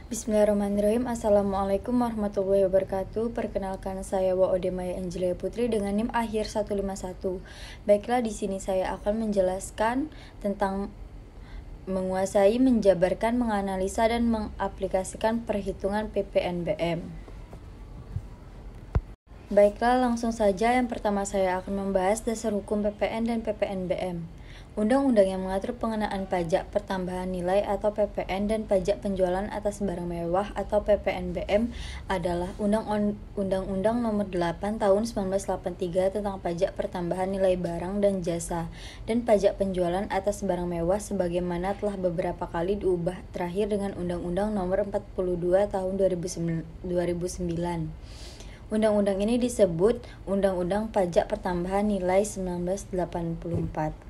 Bismillahirrahmanirrahim. Assalamualaikum warahmatullahi wabarakatuh. Perkenalkan, saya Waode Maya Angelia Putri dengan NIM akhir 151. Baiklah, di sini saya akan menjelaskan tentang menguasai, menjabarkan, menganalisa, dan mengaplikasikan perhitungan PPNBM. Baiklah, langsung saja. Yang pertama saya akan membahas dasar hukum PPN dan PPNBM. Undang-undang yang mengatur pengenaan pajak pertambahan nilai atau PPN dan pajak penjualan atas barang mewah atau PPNBM adalah Undang-Undang Nomor 8 Tahun 1983 tentang pajak pertambahan nilai barang dan jasa dan pajak penjualan atas barang mewah, sebagaimana telah beberapa kali diubah, terakhir dengan Undang-Undang Nomor 42 Tahun 2009. Undang-undang ini disebut Undang-Undang Pajak Pertambahan Nilai 1984.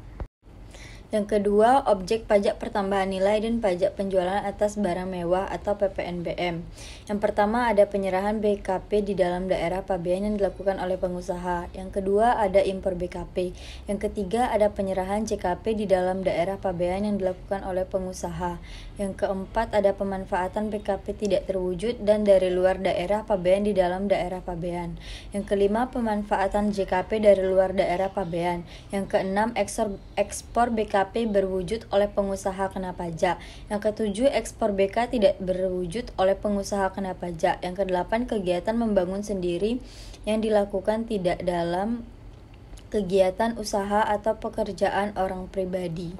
Yang kedua, objek pajak pertambahan nilai dan pajak penjualan atas barang mewah atau PPNBM. Yang pertama, ada penyerahan BKP di dalam daerah pabean yang dilakukan oleh pengusaha. Yang kedua, ada impor BKP. Yang ketiga, ada penyerahan JKP di dalam daerah pabean yang dilakukan oleh pengusaha. Yang keempat, ada pemanfaatan BKP tidak terwujud dan dari luar daerah pabean di dalam daerah pabean. Yang kelima, pemanfaatan JKP dari luar daerah pabean. Yang keenam, ekspor BKP berwujud oleh pengusaha kena pajak. Yang ketujuh, ekspor BK tidak berwujud oleh pengusaha kena pajak. Yang kedelapan, kegiatan membangun sendiri yang dilakukan tidak dalam kegiatan usaha atau pekerjaan orang pribadi.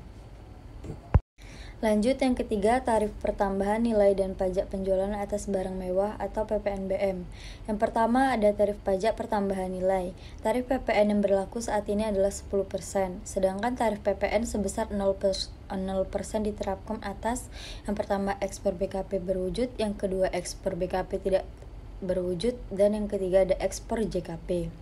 Lanjut, yang ketiga, tarif pertambahan nilai dan pajak penjualan atas barang mewah atau PPNBM. Yang pertama, ada tarif pajak pertambahan nilai. Tarif PPN yang berlaku saat ini adalah 10%, sedangkan tarif PPN sebesar 0% diterapkan atas: yang pertama, ekspor BKP berwujud, yang kedua, ekspor BKP tidak berwujud, dan yang ketiga, ada ekspor JKP.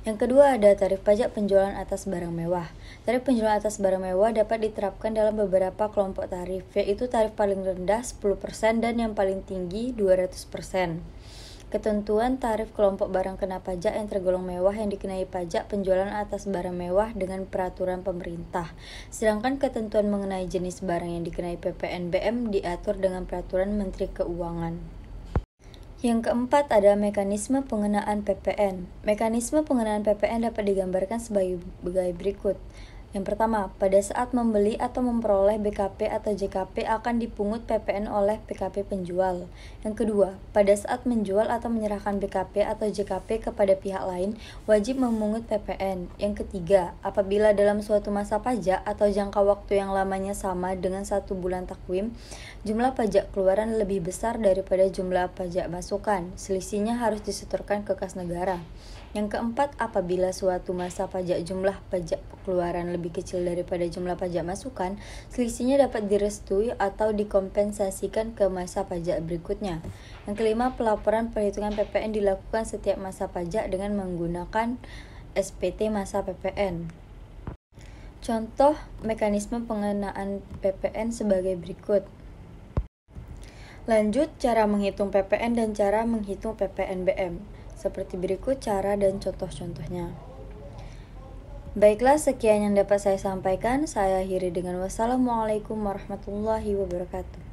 Yang kedua, ada tarif pajak penjualan atas barang mewah. Tarif penjualan atas barang mewah dapat diterapkan dalam beberapa kelompok tarif, yaitu tarif paling rendah 10% dan yang paling tinggi 200%. Ketentuan tarif kelompok barang kena pajak yang tergolong mewah yang dikenai pajak penjualan atas barang mewah dengan peraturan pemerintah. Sedangkan ketentuan mengenai jenis barang yang dikenai PPNBM diatur dengan peraturan Menteri Keuangan. Yang keempat, ada mekanisme pengenaan PPN. Mekanisme pengenaan PPN dapat digambarkan sebagai berikut. Yang pertama, pada saat membeli atau memperoleh BKP atau JKP akan dipungut PPN oleh PKP penjual. Yang kedua, pada saat menjual atau menyerahkan BKP atau JKP kepada pihak lain, wajib memungut PPN. Yang ketiga, apabila dalam suatu masa pajak atau jangka waktu yang lamanya sama dengan 1 bulan takwim, jumlah pajak keluaran lebih besar daripada jumlah pajak masukan, selisihnya harus disetorkan ke kas negara. Yang keempat, apabila suatu masa pajak jumlah pajak keluaran lebih kecil daripada jumlah pajak masukan, selisihnya dapat direstui atau dikompensasikan ke masa pajak berikutnya. Yang kelima, pelaporan perhitungan PPN dilakukan setiap masa pajak dengan menggunakan SPT masa PPN. Contoh mekanisme pengenaan PPN sebagai berikut. Lanjut, cara menghitung PPN dan cara menghitung PPNBM. Seperti berikut cara dan contoh-contohnya. Baiklah, sekian yang dapat saya sampaikan. Saya akhiri dengan wassalamualaikum warahmatullahi wabarakatuh.